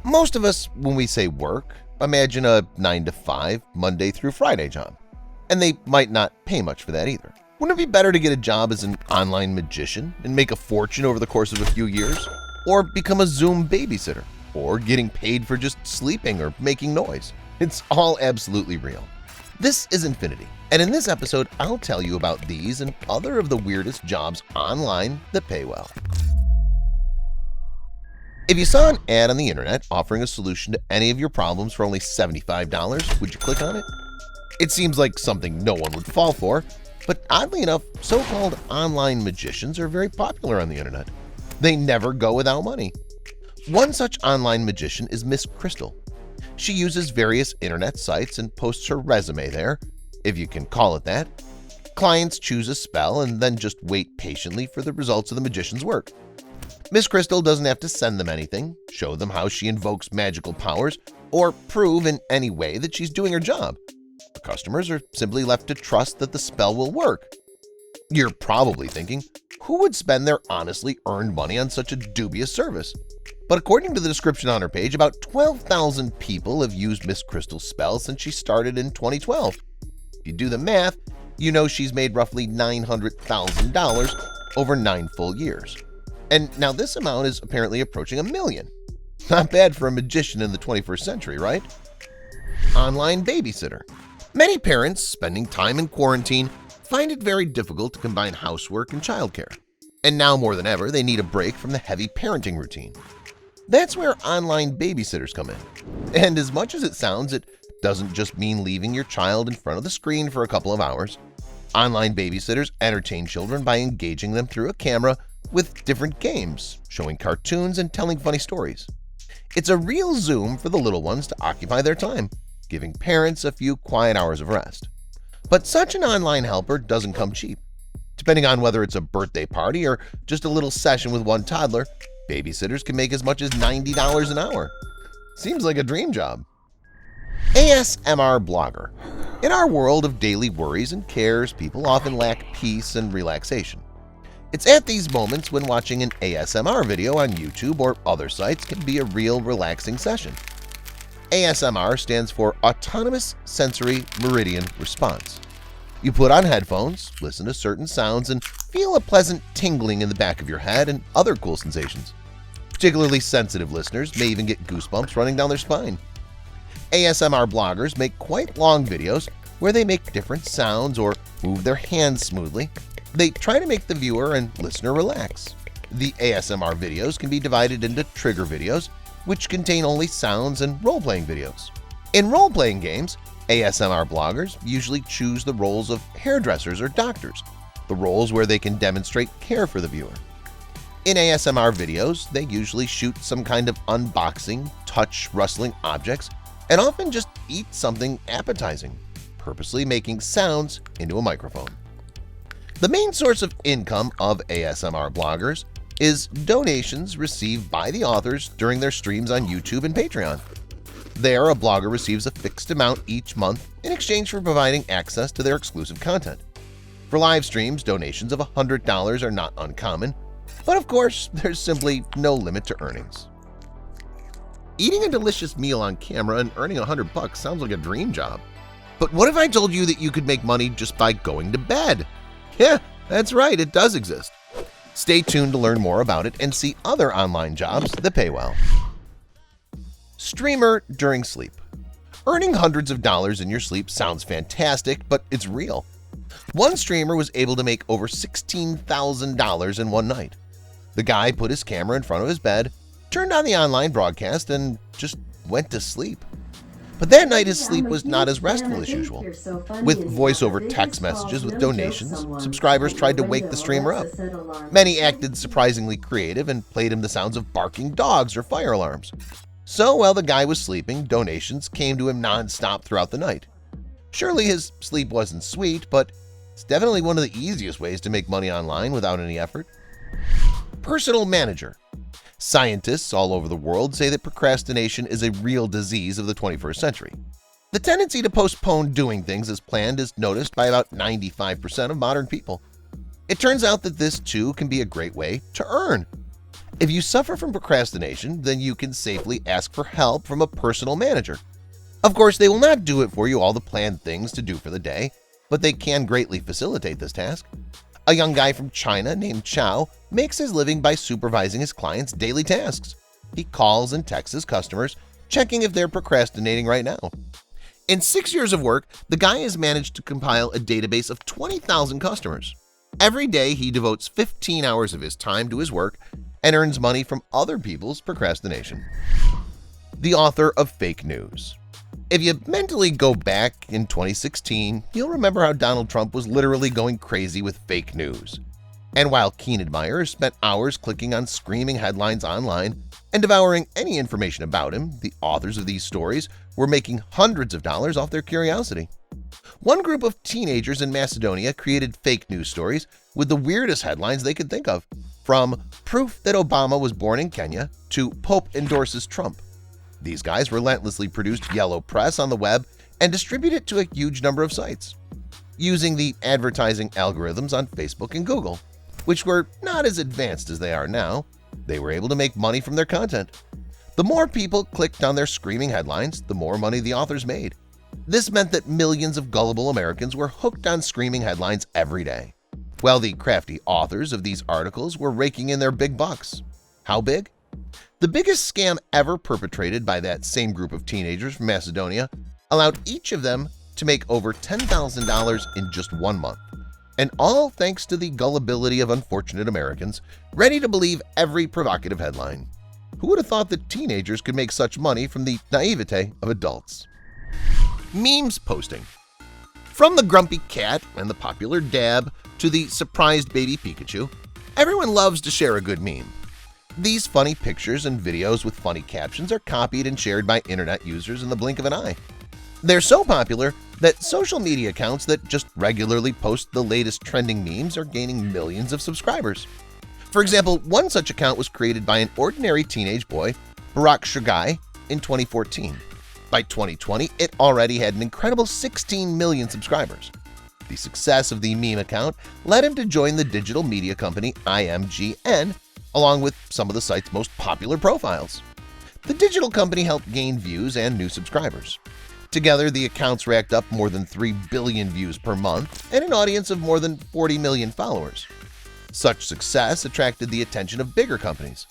Most of us, when we say work, imagine a 9 to 5 Monday through Friday job. And they might not pay much for that either. Wouldn't it be better to get a job as an online magician and make a fortune over the course of a few years? Or become a Zoom babysitter? Or getting paid for just sleeping or making noise? It's all absolutely real. This is Infinity, and in this episode, I'll tell you about these and other of the weirdest jobs online that pay well. If you saw an ad on the internet offering a solution to any of your problems for only $75, would you click on it? It seems like something no one would fall for, but oddly enough, so-called online magicians are very popular on the internet. They never go without money. One such online magician is Miss Crystal. She uses various internet sites and posts her resume there, if you can call it that. Clients choose a spell and then just wait patiently for the results of the magician's work. Miss Crystal doesn't have to send them anything, show them how she invokes magical powers, or prove in any way that she's doing her job. The customers are simply left to trust that the spell will work. You're probably thinking, who would spend their honestly earned money on such a dubious service? But according to the description on her page, about 12,000 people have used Miss Crystal's spell since she started in 2012. If you do the math, you know she's made roughly $900,000 over 9 full years. And now this amount is apparently approaching $1 million. Not bad for a magician in the 21st century, right? Online babysitter. Many parents spending time in quarantine find it very difficult to combine housework and childcare. And now more than ever, they need a break from the heavy parenting routine. That's where online babysitters come in. And as much as it sounds, it doesn't just mean leaving your child in front of the screen for a couple of hours. Online babysitters entertain children by engaging them through a camera with different games, showing cartoons and telling funny stories. It's a real Zoom for the little ones to occupy their time, giving parents a few quiet hours of rest. But such an online helper doesn't come cheap. Depending on whether it's a birthday party or just a little session with one toddler, babysitters can make as much as $90 an hour. Seems like a dream job. ASMR blogger. In our world of daily worries and cares, people often lack peace and relaxation. It's at these moments when watching an ASMR video on YouTube or other sites can be a real relaxing session. ASMR stands for Autonomous Sensory Meridian Response. You put on headphones, listen to certain sounds, and feel a pleasant tingling in the back of your head and other cool sensations. Particularly sensitive listeners may even get goosebumps running down their spine. ASMR bloggers make quite long videos where they make different sounds or move their hands smoothly. They try to make the viewer and listener relax. The ASMR videos can be divided into trigger videos, which contain only sounds, and role-playing videos. In role-playing games, ASMR bloggers usually choose the roles of hairdressers or doctors, the roles where they can demonstrate care for the viewer. In ASMR videos, they usually shoot some kind of unboxing, touch rustling objects, and often just eat something appetizing, purposely making sounds into a microphone. The main source of income of ASMR bloggers is donations received by the authors during their streams on YouTube and Patreon. There, a blogger receives a fixed amount each month in exchange for providing access to their exclusive content. For live streams, donations of $100 are not uncommon, but of course, there's simply no limit to earnings. Eating a delicious meal on camera and earning $100 sounds like a dream job. But what if I told you that you could make money just by going to bed? Yeah, that's right, it does exist. Stay tuned to learn more about it and see other online jobs that pay well. Streamer during sleep. Earning hundreds of dollars in your sleep sounds fantastic, but it's real. One streamer was able to make over $16,000 in one night. The guy put his camera in front of his bed, turned on the online broadcast, and just went to sleep. But that night his sleep was not as restful as usual. With voice-over text messages with donations, subscribers tried to wake the streamer up. Many acted surprisingly creative and played him the sounds of barking dogs or fire alarms. So while the guy was sleeping, donations came to him non-stop throughout the night. Surely his sleep wasn't sweet, but it's definitely one of the easiest ways to make money online without any effort. Personal manager. Scientists all over the world say that procrastination is a real disease of the 21st century. The tendency to postpone doing things as planned is noticed by about 95% of modern people. It turns out that this too can be a great way to earn. If you suffer from procrastination, then you can safely ask for help from a personal manager. Of course, they will not do it for you all the planned things to do for the day, but they can greatly facilitate this task. A young guy from China named Chow makes his living by supervising his clients' daily tasks. He calls and texts his customers, checking if they're procrastinating right now. In 6 years of work, the guy has managed to compile a database of 20,000 customers. Every day, he devotes 15 hours of his time to his work and earns money from other people's procrastination. The author of fake news. If you mentally go back in 2016, you'll remember how Donald Trump was literally going crazy with fake news. And while keen admirers spent hours clicking on screaming headlines online and devouring any information about him, the authors of these stories were making hundreds of dollars off their curiosity. One group of teenagers in Macedonia created fake news stories with the weirdest headlines they could think of, from proof that Obama was born in Kenya to Pope endorses Trump. These guys relentlessly produced yellow press on the web and distributed it to a huge number of sites, using the advertising algorithms on Facebook and Google, which were not as advanced as they are now. They were able to make money from their content. The more people clicked on their screaming headlines, the more money the authors made. This meant that millions of gullible Americans were hooked on screaming headlines every day, while the crafty authors of these articles were raking in their big bucks. How big? The biggest scam ever perpetrated by that same group of teenagers from Macedonia allowed each of them to make over $10,000 in just 1 month, and all thanks to the gullibility of unfortunate Americans ready to believe every provocative headline. Who would have thought that teenagers could make such money from the naivete of adults? Memes posting. From the grumpy cat and the popular dab to the surprised baby Pikachu, everyone loves to share a good meme. These funny pictures and videos with funny captions are copied and shared by internet users in the blink of an eye. They're so popular that social media accounts that just regularly post the latest trending memes are gaining millions of subscribers. For example, one such account was created by an ordinary teenage boy, Barack Shagai, in 2014. By 2020, it already had an incredible 16 million subscribers. The success of the meme account led him to join the digital media company IMGN, along with some of the site's most popular profiles. The digital company helped gain views and new subscribers. Together, the accounts racked up more than 3 billion views per month and an audience of more than 40 million followers. Such success attracted the attention of bigger companies.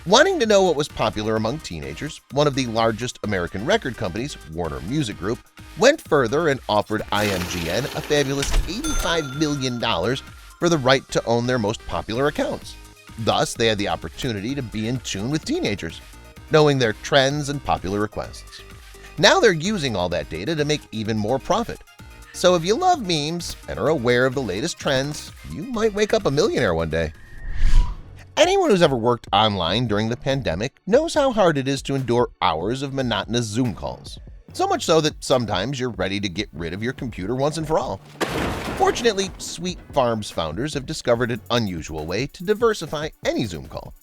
Wanting to know what was popular among teenagers, one of the largest American record companies, Warner Music Group, went further and offered IMGN a fabulous $85 million for the right to own their most popular accounts. Thus, they had the opportunity to be in tune with teenagers, knowing their trends and popular requests. Now they're using all that data to make even more profit. So if you love memes and are aware of the latest trends, you might wake up a millionaire one day. Anyone who's ever worked online during the pandemic knows how hard it is to endure hours of monotonous Zoom calls. So much so that sometimes you're ready to get rid of your computer once and for all. Fortunately, Sweet Farms founders have discovered an unusual way to diversify any Zoom call.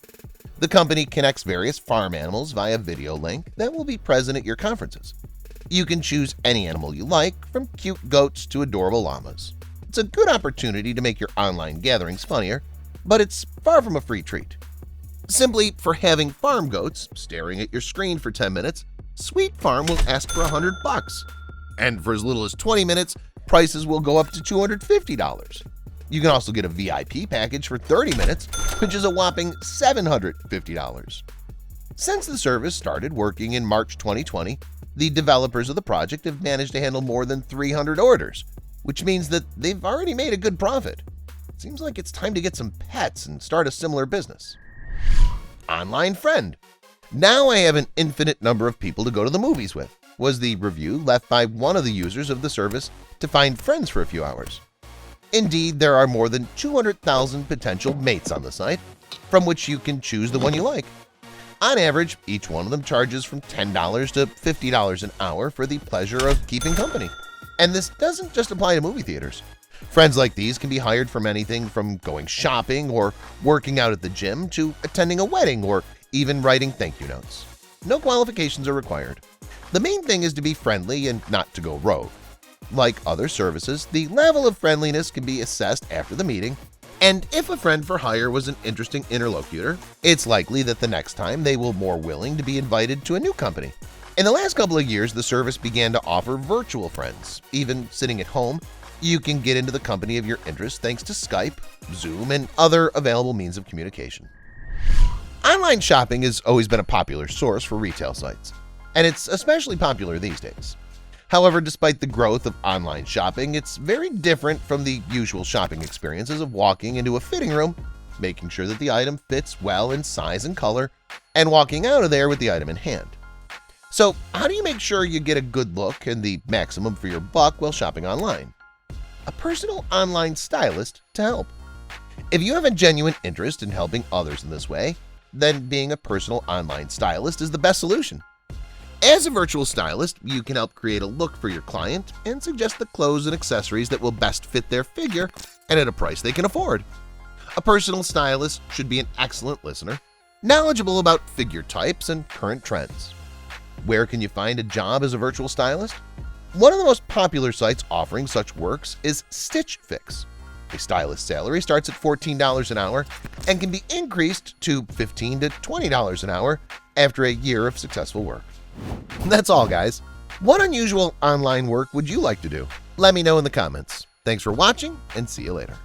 The company connects various farm animals via video link that will be present at your conferences. You can choose any animal you like, from cute goats to adorable llamas. It's a good opportunity to make your online gatherings funnier, but it's far from a free treat. Simply for having farm goats staring at your screen for 10 minutes, Sweet Farm will ask for $100. And for as little as 20 minutes, prices will go up to $250. You can also get a VIP package for 30 minutes, which is a whopping $750. Since the service started working in March 2020, the developers of the project have managed to handle more than 300 orders, which means that they've already made a good profit. Seems like it's time to get some pets and start a similar business. Online friend. Now I have an infinite number of people to go to the movies with, was the review left by one of the users of the service to find friends for a few hours. Indeed, there are more than 200,000 potential mates on the site, from which you can choose the one you like. On average, each one of them charges from $10 to $50 an hour for the pleasure of keeping company. And this doesn't just apply to movie theaters. Friends like these can be hired from anything from going shopping or working out at the gym to attending a wedding or even writing thank you notes. No qualifications are required. The main thing is to be friendly and not to go rogue. Like other services, the level of friendliness can be assessed after the meeting, And if a friend for hire was an interesting interlocutor, it's likely that the next time they will more willing to be invited to a new company. In the last couple of years, the service began to offer virtual friends. Even sitting at home, you can get into the company of your interest thanks to Skype, Zoom, and other available means of communication. Online shopping has always been a popular source for retail sites, and it's especially popular these days. However, despite the growth of online shopping, it's very different from the usual shopping experiences of walking into a fitting room, making sure that the item fits well in size and color, and walking out of there with the item in hand. So, how do you make sure you get a good look and the maximum for your buck while shopping online? A personal online stylist to help. If you have a genuine interest in helping others in this way, then being a personal online stylist is the best solution. As a virtual stylist, you can help create a look for your client and suggest the clothes and accessories that will best fit their figure and at a price they can afford. A personal stylist should be an excellent listener, knowledgeable about figure types and current trends. Where can you find a job as a virtual stylist? One of the most popular sites offering such works is Stitch Fix. A stylist salary starts at $14 an hour and can be increased to $15 to $20 an hour after a year of successful work. That's all, guys. What unusual online work would you like to do? Let me know in the comments. Thanks for watching, and see you later.